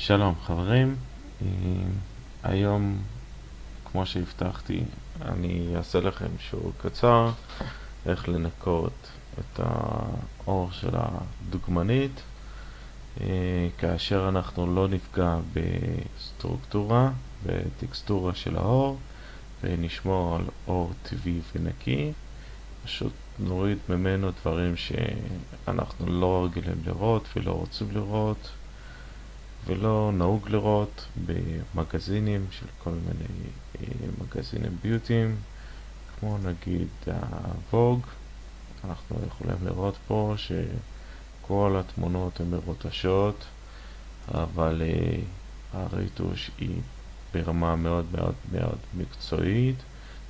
שלום חברים, היום כמו שהבטחתי אני אעשה לכם שיעור קצר איך לנקות את האור של הדוגמנית כאשר אנחנו לא נפגע בסטרוקטורה וטקסטורה של האור ונשמור על אור טבעי ונקי. פשוט נוריד ממנו דברים שאנחנו לא רגילים לראות ולא רוצים לראות ולא נהוג לראות במגזינים של כל מיני מגזינים ביוטיים, כמו נגיד הווג. אנחנו יכולים לראות פה שכל התמונות הן מרוטשות, אבל הריטוש היא ברמה מאוד מאוד מאוד מקצועית,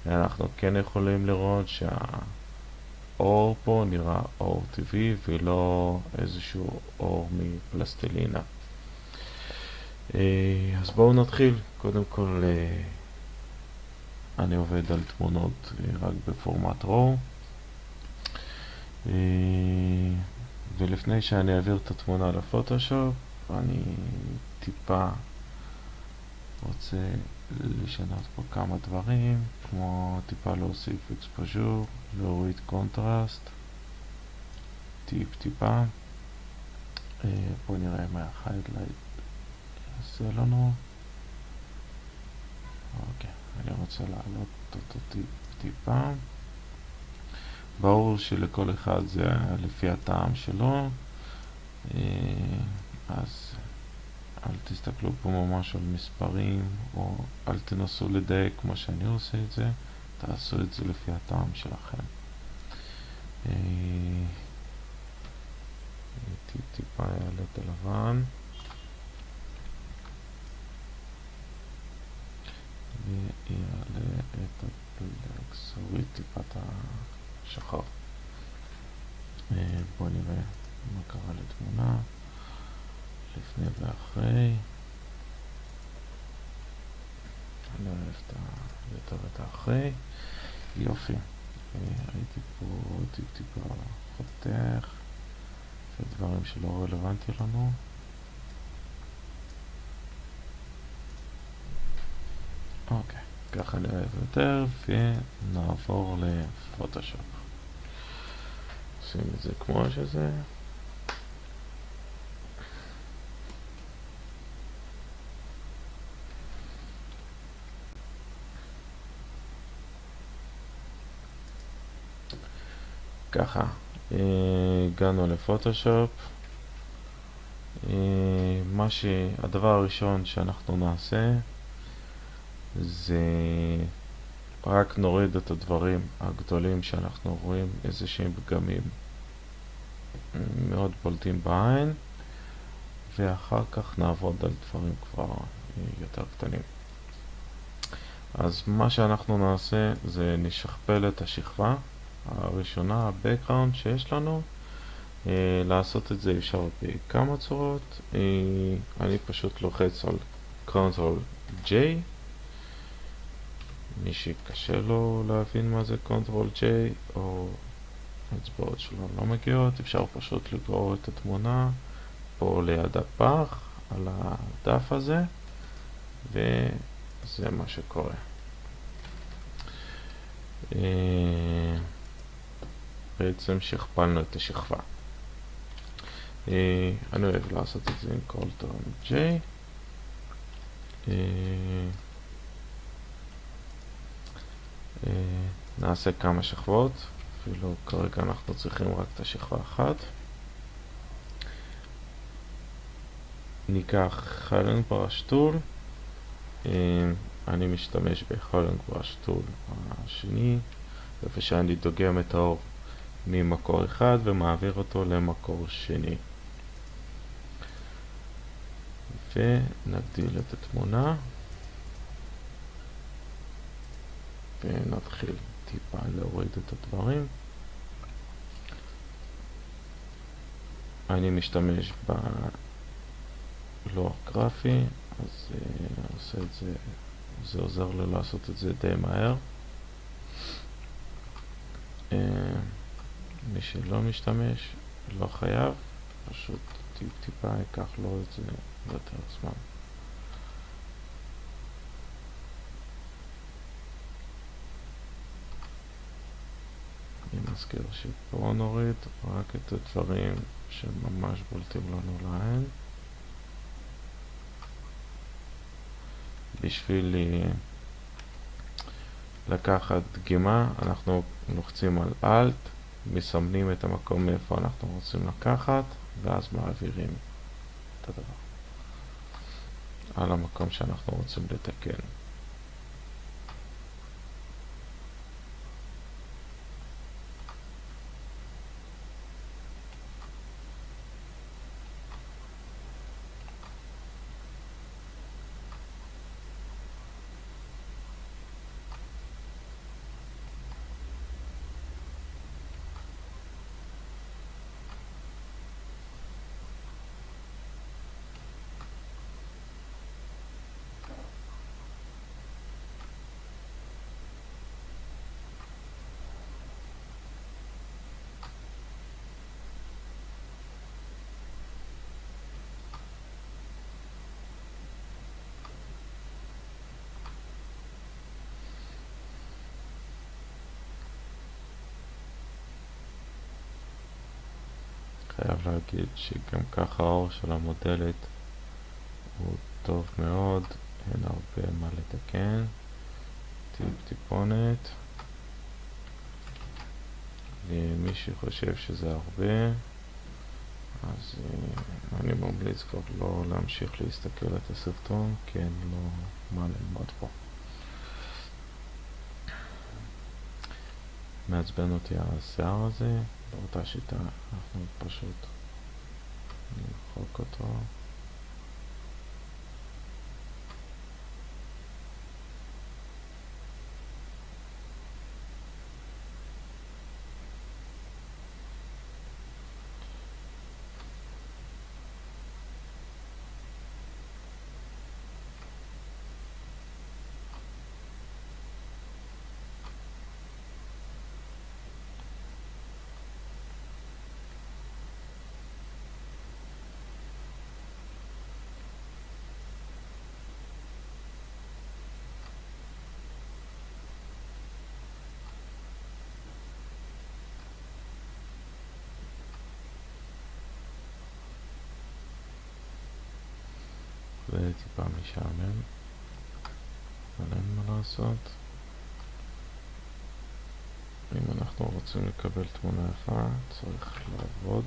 ואנחנו כן יכולים לראות שהאור פה נראה אור טבעי ולא איזשהו אור מפלסטלינה. אז בואו נתחיל. קודם כל אני עובד על תמונות רק בפורמט RAW, ולפני שאני אעביר את התמונה לפוטושופ אני טיפה רוצה לשנות פה כמה דברים, כמו טיפה להוסיף אקספוז'ור, להוריד קונטרסט טיפה. בואו נראה מה ההיידלייט יעשה לנו. אוקיי, אני רוצה להעלות אותו טיפה. ברור שלכל אחד זה לפי הטעם שלו, אז אל תסתכלו פה ממש על מספרים, או אל תנסו לדייק כמו שאני עושה את זה, תעשו את זה לפי הטעם שלכם. טיפה יעלה את הלבן ויעלה את הבלק, סוריד טיפה את השחור. בואו נראה מה קרה לתמונה לפני ואחרי. אני אוהב יותר את האחרי. יופי. הייתי פה טיפה חותך ודברים שלא רלוונטי לנו. אוקיי, ככה אני אוהב יותר, ונעבור לפוטושופ. עושים את זה כמו שזה. ככה, הגענו לפוטושופ. הדבר הראשון שאנחנו נעשה זה רק נוריד את הדברים הגדולים שאנחנו רואים איזה שהם פגמים מאוד בולטים בעין, ואחר כך נעבוד על דברים כבר יותר קטנים. אז מה שאנחנו נעשה זה נשכפל את השכבה הראשונה, ה-background שיש לנו. לעשות את זה אפשר בכמה צורות. אני פשוט לוחץ על Ctrl J. מי שקשה לו להבין מה זה Ctrl J או האצבעות שלו לא מגיעות, אפשר פשוט לגרור את התמונה פה ליד הפח על הדף הזה, וזה מה שקורה. בעצם שכפלנו את השכבה. אני אוהב לעשות את זה עם Ctrl J. נעשה כמה שכבות, אפילו כרגע אנחנו צריכים רק את השכבה אחת. ניקח חלנג בראש טול. אני משתמש בחלנג בראש טול השני, איפה שאני דוגם את האור ממקור אחד ומעביר אותו למקור שני, ונגדיל את התמונה ונתחיל טיפה להוריד את הדברים. אני משתמש בלוח גרפי, אז עושה את זה, זה עוזר לי לעשות את זה די מהר. מי שלא משתמש לא חייב. פשוט טיפה ייקח לו את זה יותר זמן. אני מזכיר שפה נוריד רק את הדברים שממש בולטים לנו לעין. בשביל לקחת דגימה אנחנו לוחצים על Alt, מסמנים את המקום מאיפה אנחנו רוצים לקחת, ואז מעבירים את הדבר על המקום שאנחנו רוצים לתקן. חייב להגיד שגם ככה האור של המודלת הוא טוב מאוד, אין הרבה מה לתקן. טיפונת, ומי שחושב שזה הרבה, אז אני ממליץ כבר לא להמשיך להסתכל את הסרטון, כי אין לו מה ללמוד פה. מעצבן אותי השיער הזה, באותה שיטה אנחנו פשוט נמחוק אותו. זה טיפה משעמם, אבל אין מה לעשות. אם אנחנו רוצים לקבל תמונה יפה, צריך לעבוד.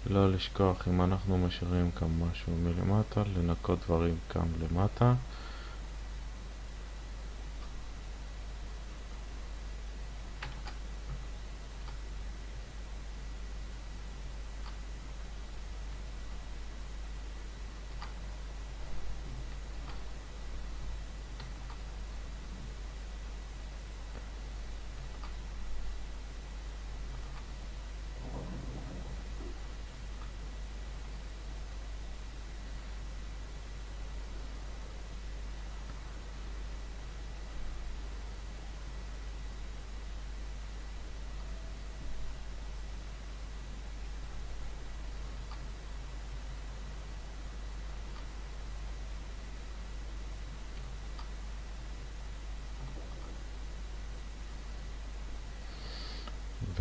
לא לשכוח, אם אנחנו משאירים כאן משהו מלמטה, לנקות דברים כאן למטה.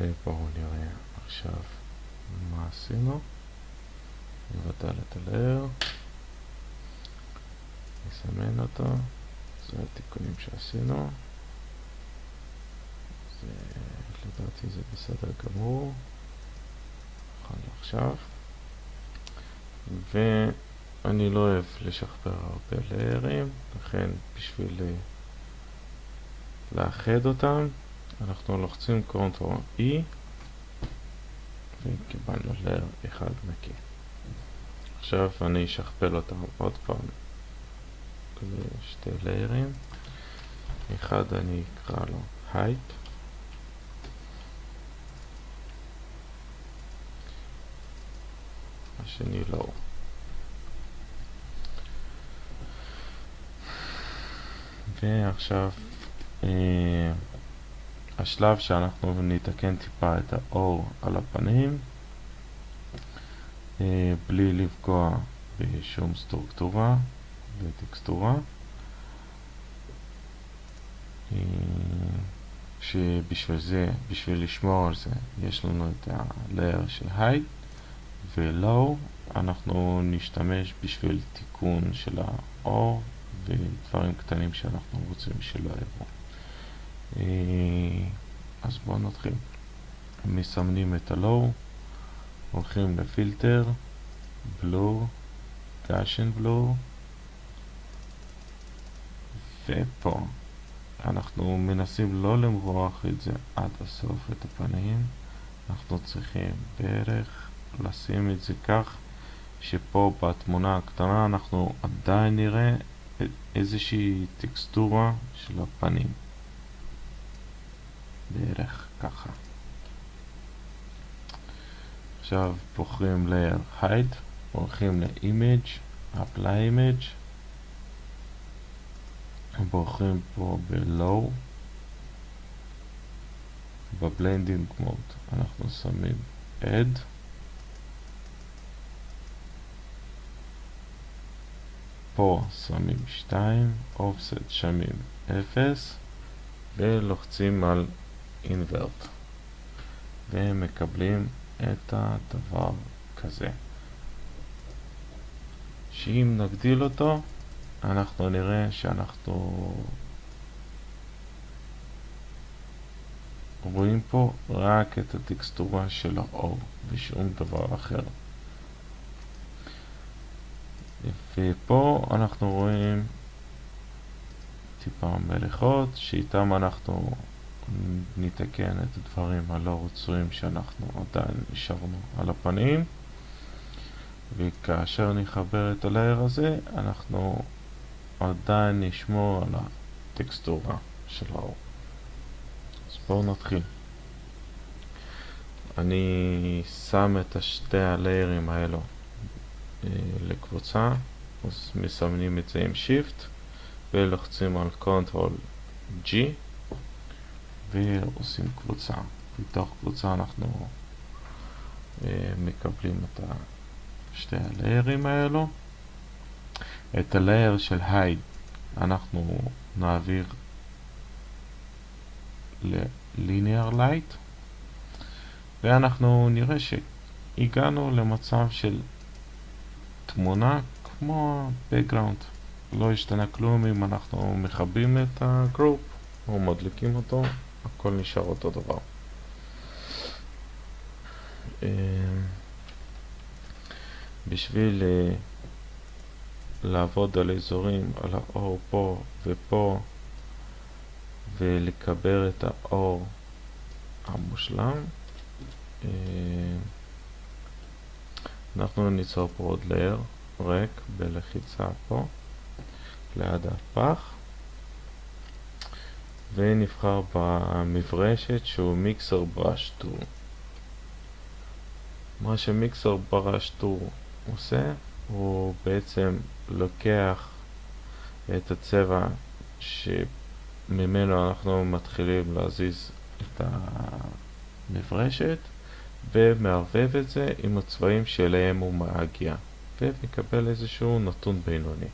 ובואו נראה עכשיו מה עשינו. נבטל את הלאר, נסמן אותו, זה התיקונים שעשינו, לדעתי זה בסדר גמור. נכון לעכשיו, ואני לא אוהב לשכפל הרבה לארים, לכן בשביל לאחד אותם אנחנו לוחצים Ctrl E וקיבלנו לאר אחד נקי. עכשיו אני אשכפל אותם עוד פעם לשתי לארים. אחד אני אקרא לו height, השני low. ועכשיו השלב שאנחנו נתקן טיפה את האור על הפנים בלי לפגוע בשום סטרוקטורה וטקסטורה, שבשביל זה, בשביל לשמור על זה, יש לנו את ה-layer של height ו-low. אנחנו נשתמש בשביל תיקון של האור ודברים קטנים שאנחנו רוצים שלא יבואו. אז בואו נתחיל. מסמנים את ה-low, הולכים לפילטר, blur, Gaussian blur, ופה אנחנו מנסים לא למרוח את זה עד הסוף את הפנים. אנחנו צריכים בערך לשים את זה כך שפה בתמונה הקטנה אנחנו עדיין נראה איזושהי טקסטורה של הפנים, בערך ככה. עכשיו בוחרים layer height, הולכים ל-image, apply image, בוחרים פה ב-low, ב-blending mode אנחנו שמים add, פה שמים 2, offset שמים 0, ולוחצים על invert, ומקבלים את הדבר כזה, שאם נגדיל אותו אנחנו נראה שאנחנו רואים פה רק את הטקסטורה של האור ושום דבר אחר. ופה אנחנו רואים טיפה מלאכות שאיתם אנחנו נתקן את הדברים הלא רצויים שאנחנו עדיין נשארנו על הפנים, וכאשר נחבר את הלייר הזה אנחנו עדיין נשמור על הטקסטורה של האור. אז בואו נתחיל. אני שם את שתי הליירים האלו לקבוצה, אז מסמנים את זה עם Shift ולוחצים על Ctrl G ועושים קבוצה. בתוך קבוצה אנחנו מקבלים את שתי הליירים האלו. את הלייר של Hide אנחנו נעביר ל-Linear Light, ואנחנו נראה שהגענו למצב של תמונה כמו background. לא השתנה כלום אם אנחנו מכבים את הגרופ או מדליקים אותו, הכל נשאר אותו דבר. בשביל לעבוד על אזורים, על האור פה ופה, ולקבר את האור המושלם, אנחנו ניצור פה עוד לייר ריק בלחיצה פה ליד הפח, ונבחר במברשת שהוא מיקסר בראש טור. מה שמיקסר בראש טור עושה, הוא בעצם לוקח את הצבע שממנו אנחנו מתחילים להזיז את המברשת, ומערבב את זה עם הצבעים שאליהם הוא מגיע, ומקבל איזשהו נתון בינוני.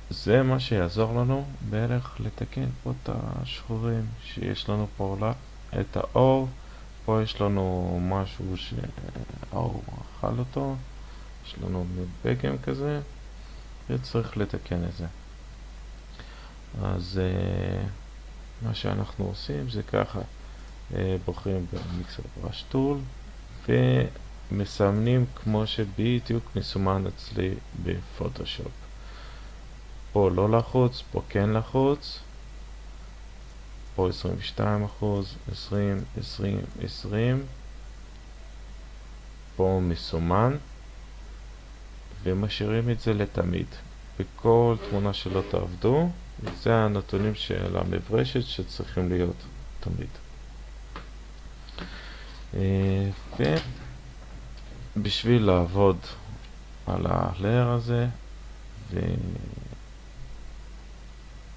זה מה שיעזור לנו בערך לתקן פה את השחורים שיש לנו פה את האור. פה יש לנו משהו שהאור אכל אותו, יש לנו בגם כזה, וצריך לתקן את זה. אז מה שאנחנו עושים זה ככה, בוחרים במיקסר בראש טול ומסמנים כמו שבדיוק מסומן אצלי בפוטושופ. פה לא לחוץ, פה כן לחוץ, פה 22%, 20, 20, 20, פה מסומן, ומשאירים את זה לתמיד. בכל תמונה שלא תעבדו, זה הנתונים של המברשת שצריכים להיות תמיד. ובשביל לעבוד על הלייר הזה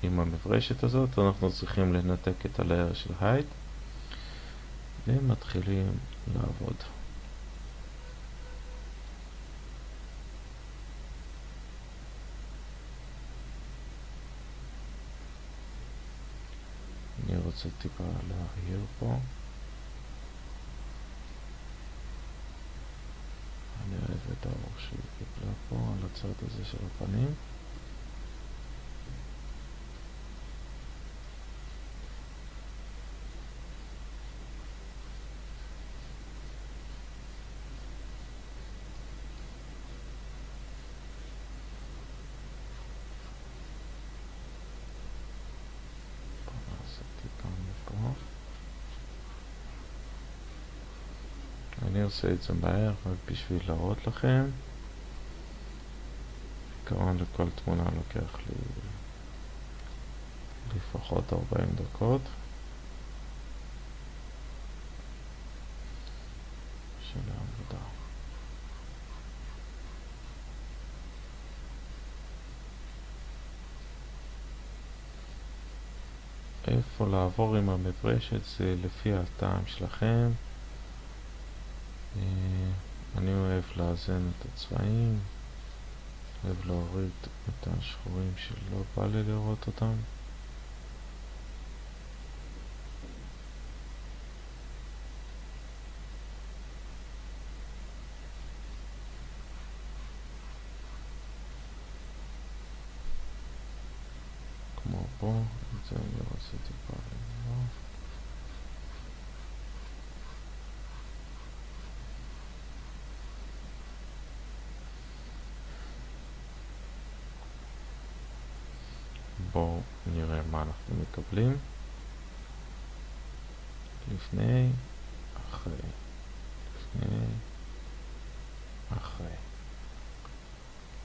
עם המברשת הזאת, אנחנו צריכים לנתק את הלייר של הייט, ומתחילים לעבוד. אני רוצה טיפה להעיר פה. אני אוהב את האור שהיא קיבלה פה על הצד הזה של הפנים. אני עושה את זה מהר רק בשביל להראות לכם. בעיקרון לכל תמונה לוקח לי לפחות 40 דקות של העבודה. איפה לעבור עם המברשת זה לפי הטעם שלכם. אני אוהב לאזן את הצבעים, אוהב להוריד את השחורים שלא בא לי לראות אותם. כמו פה, את זה אני רוצה טיפה למנוע. בואו נראה מה אנחנו מקבלים. לפני, אחרי, לפני, אחרי.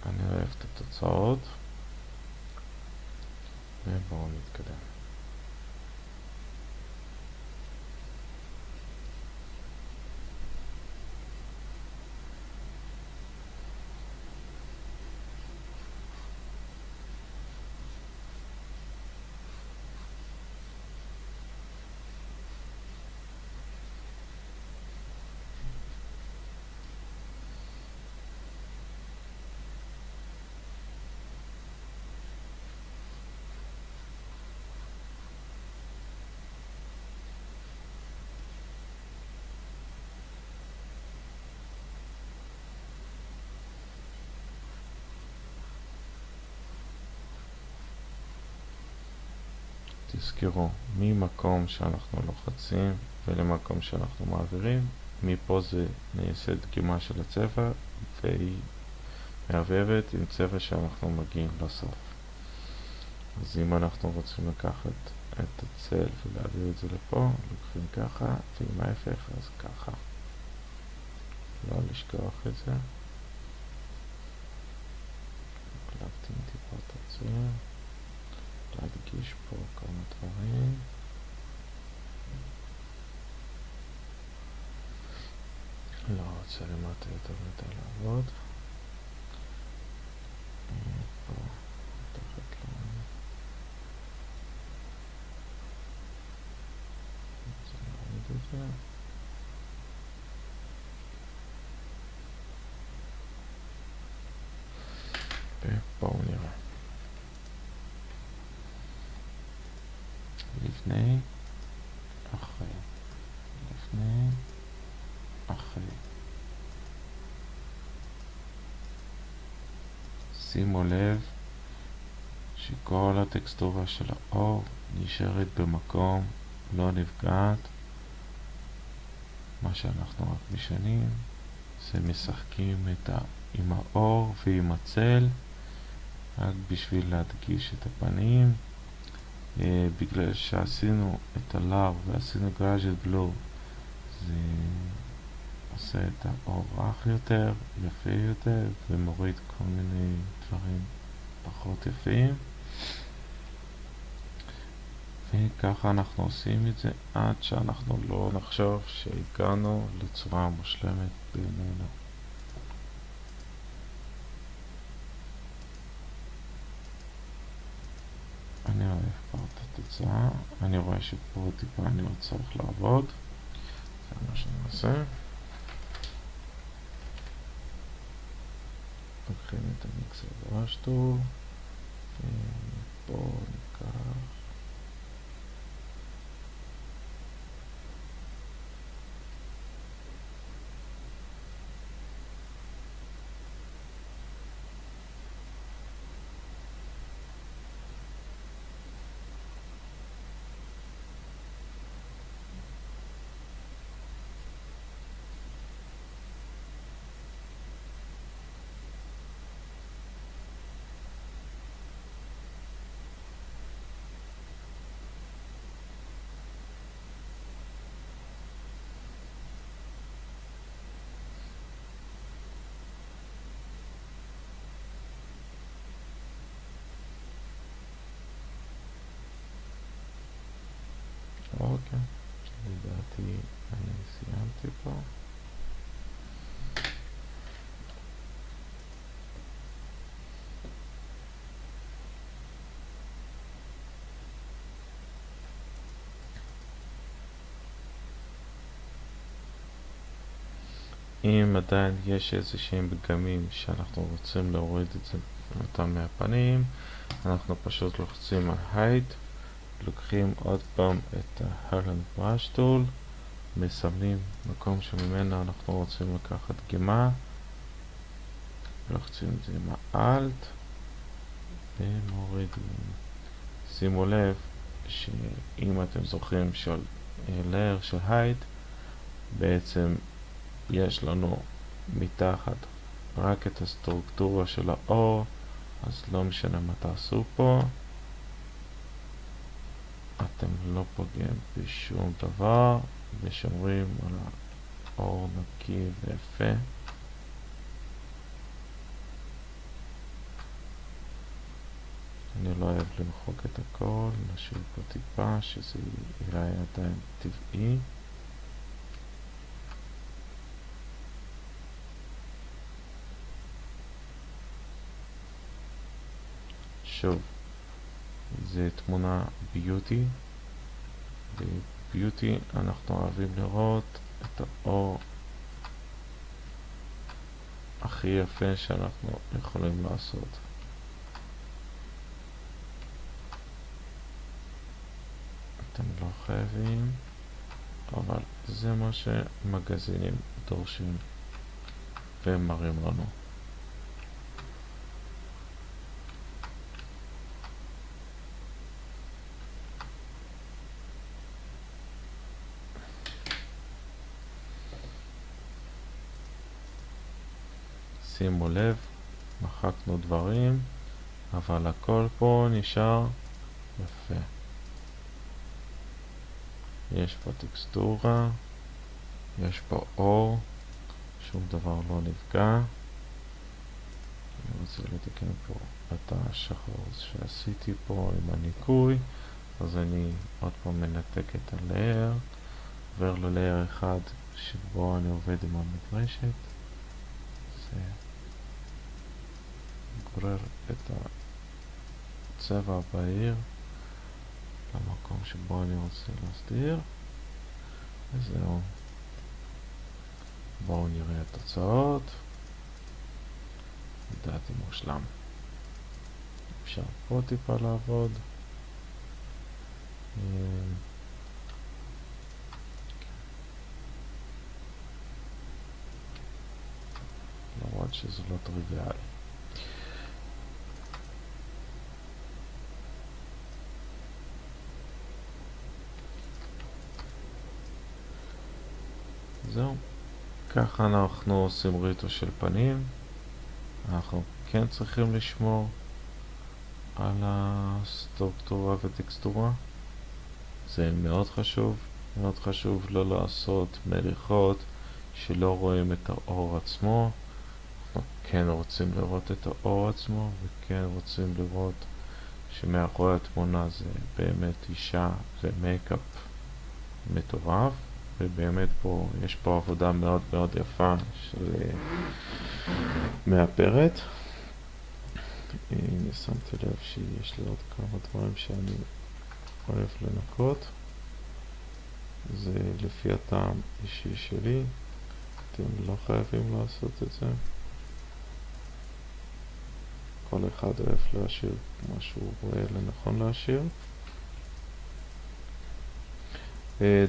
אני אוהב את התוצאות. ובואו נתקדם. תזכרו, ממקום שאנחנו לוחצים ולמקום שאנחנו מעבירים, מפה זה נעשה דגימה של הצבע והיא מעבבת עם צבע שאנחנו מגיעים לסוף. אז אם אנחנו רוצים לקחת את הצל ולהעביר את זה לפה, לוקחים ככה, ועם ההפך אז ככה. לא לשכוח את זה. הקלטתי טיפה את הצבע. להדגיש פה כמה דברים. לא רוצה למטה יותר מדי לעבוד. פה מתחת לנו. רוצה להוריד את זה. ובואו נראה. לפני, אחרי, לפני, אחרי. שימו לב שכל הטקסטורה של האור נשארת במקום, לא נפגעת. מה שאנחנו רק משנים זה משחקים עם האור ועם הצל רק בשביל להדגיש את הפנים. בגלל שעשינו את הלאר ועשינו גראז'ט בלו, זה עושה את האור רך יותר, יפה יותר, ומוריד כל מיני דברים פחות יפים. וככה אנחנו עושים את זה עד שאנחנו לא נחשוב שהגענו לצורה מושלמת בעינינו. אני רואה כבר את התוצאה, אני רואה שפה טיפה אני עוד צריך לעבוד, זה מה שאני עושה. לוקחים את המיקסר בראש טוב, ופה ניקח אוקיי, לדעתי אני סיימתי פה. אם עדיין יש איזשהם פגמים שאנחנו רוצים להוריד את זה אותם מהפנים, אנחנו פשוט לוחצים על Hide, לוקחים עוד פעם את ה-Harland Brush Tool, מסמנים מקום שממנו אנחנו רוצים לקחת דגימה, לוחצים את זה עם ה-Alt ומורידים. שימו לב שאם אתם זוכרים של layer של Hide, בעצם יש לנו מתחת רק את הסטרוקטורה של האור, אז לא משנה מה תעשו פה, אתם לא פוגעים בשום דבר ושומרים על האור נקי ויפה. אני לא אוהב למחוק את הכל, נשאיר פה טיפה שזה יראה עדיין טבעי. שוב, זה תמונה ביוטי, בביוטי אנחנו אוהבים לראות את האור הכי יפה שאנחנו יכולים לעשות. אתם לא חייבים, אבל זה מה שמגזינים דורשים ומראים לנו. שימו לב, מחקנו דברים, אבל הכל פה נשאר יפה. יש פה טקסטורה, יש פה אור, שום דבר לא נפגע. אני רוצה לתקן פה את השחור שעשיתי פה עם הניקוי, אז אני עוד פעם מנתק את הלייר, עובר ללייר אחד שבו אני עובד עם המדרשת. זה גורר את הצבע הבהיר למקום שבו אני רוצה להסדיר, וזהו. בואו נראה את התוצאות. לדעתי מושלם. אפשר פה טיפה לעבוד. למרות שזה לא טריוויאלי. זהו. ככה אנחנו עושים ריטו של פנים. אנחנו כן צריכים לשמור על הסטרוקטורה וטקסטורה. זה מאוד חשוב. מאוד חשוב לא לעשות מריחות שלא רואים את האור עצמו. אנחנו כן רוצים לראות את האור עצמו, וכן רוצים לראות שמאחורי התמונה זה באמת אישה ומייקאפ מטורף. ובאמת פה יש פה עבודה מאוד מאוד יפה של מאפרת. הנה שמתי לב שיש לי עוד כמה דברים שאני אוהב לנקות. זה לפי הטעם אישי שלי, אתם לא חייבים לעשות את זה. כל אחד אוהב להשאיר מה שהוא רואה לנכון להשאיר.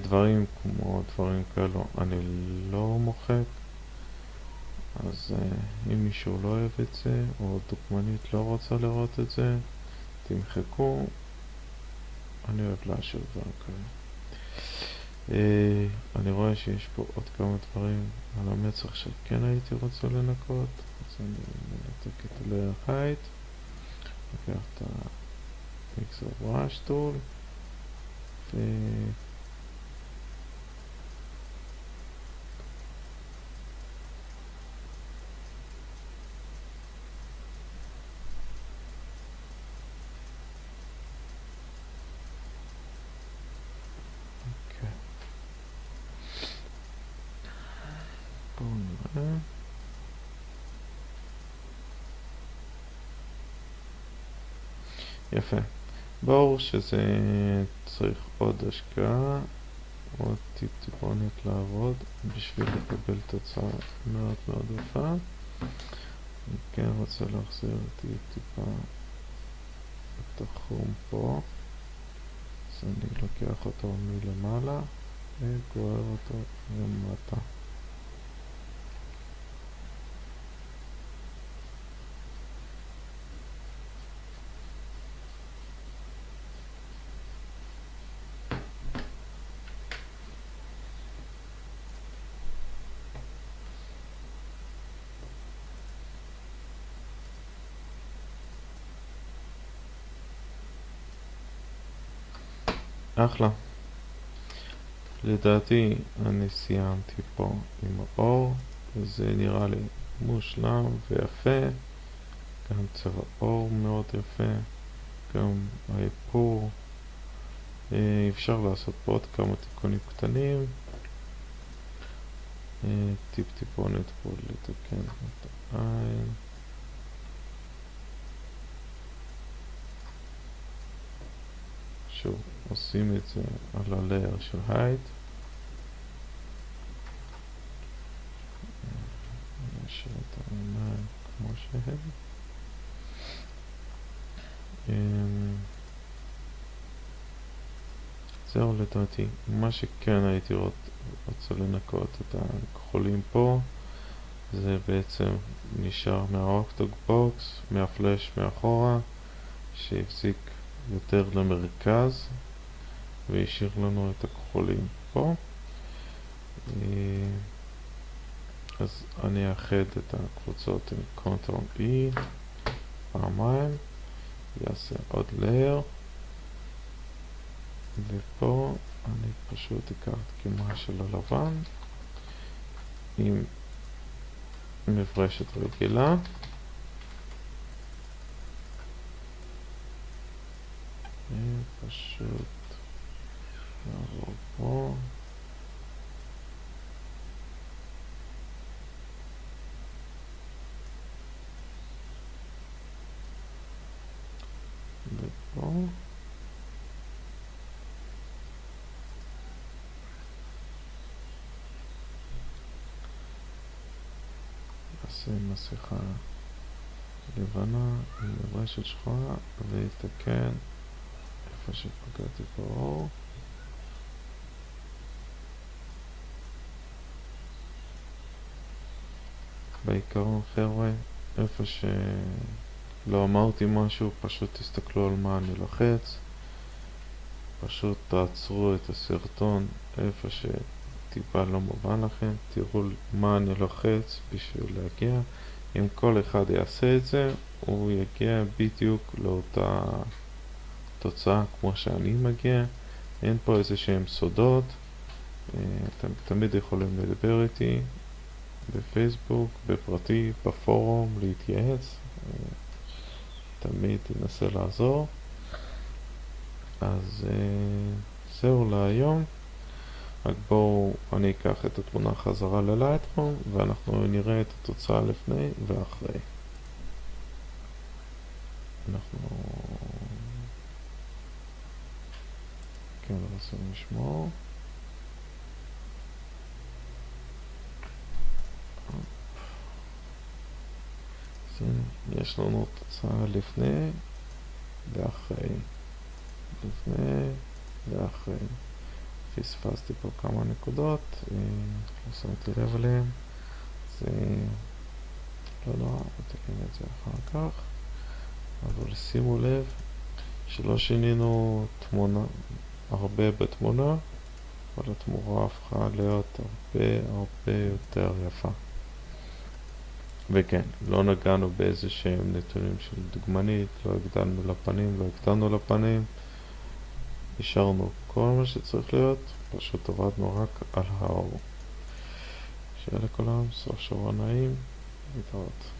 דברים כמו דברים כאלו אני לא מוחק, אז אם מישהו לא אוהב את זה או דוגמנית לא רוצה לראות את זה, תמחקו. אני אוהב להשאיר דברים כאלה. אני רואה שיש פה עוד כמה דברים על המצח שכן הייתי רוצה לנקות, אז אני מנתק את הלאר הייט, לוקח את המיקסר בראש טול ו... בואו נראה. יפה. ברור שזה צריך עוד השקעה, עוד טיפונת לעבוד בשביל לקבל תוצאה מאוד מאוד יפה. אני כן רוצה להחזיר טיפה את החום פה, אז אני לוקח אותו מלמעלה וגורר אותו למטה. אחלה. לדעתי אני סיימתי פה עם האור, וזה נראה לי מושלם ויפה. גם צבע אור מאוד יפה, גם האיפור. אפשר לעשות פה עוד כמה תיקונים קטנים. טיפונת פה לתקן את העין. שוב, עושים את זה על הלאר של הייט. נשאיר את העיניים כמו שהם. זהו לדעתי. מה שכן הייתי רוצה לנקות את הכחולים פה, זה בעצם נשאר מהאוקטוק בוקס, מהפלש מאחורה, שהפסיק יותר למרכז והשאיר לנו את הכחולים פה. אז אני אאחד את הקבוצות עם קונטרול E פעמיים, יעשה עוד לאר, ופה אני פשוט אקח דגימה של הלבן עם מברשת רגילה, ופשוט נעבור פה. ופה. נעשה מסכה לבנה עם מברשת שחורה ויתקן איפה שפגעתי באור. בעיקרון חבר'ה, איפה שלא אמרתי משהו, פשוט תסתכלו על מה אני לוחץ, פשוט תעצרו את הסרטון איפה שטיפה לא מובן לכם, תראו מה אני לוחץ בשביל להגיע. אם כל אחד יעשה את זה, הוא יגיע בדיוק לאותה תוצאה כמו שאני מגיע. אין פה איזה שהם סודות, אתם תמיד יכולים לדבר איתי בפייסבוק, בפרטי, בפורום, להתייעץ, תמיד ננסה לעזור. אז זהו להיום. רק בואו אני אקח את התמונה חזרה ללייטרום ואנחנו נראה את התוצאה לפני ואחרי. אנחנו כן רוצים לשמור. אז הנה, יש לנו תוצאה לפני ואחרי. לפני ואחרי. פספסתי פה כמה נקודות, לא שמתי לב עליהן, אז לא נורא, נתקן את זה אחר כך. אבל שימו לב שלא שינינו תמונה הרבה בתמונה, אבל התמורה הפכה להיות הרבה יותר יפה. וכן, לא נגענו באיזה שהם נתונים של דוגמנית, לא הגדלנו לפנים, לא הקטנו לפנים, השארנו כל מה שצריך להיות, פשוט עבדנו רק על האור. שיהיה לכולם סוף שבוע נעים, להתראות.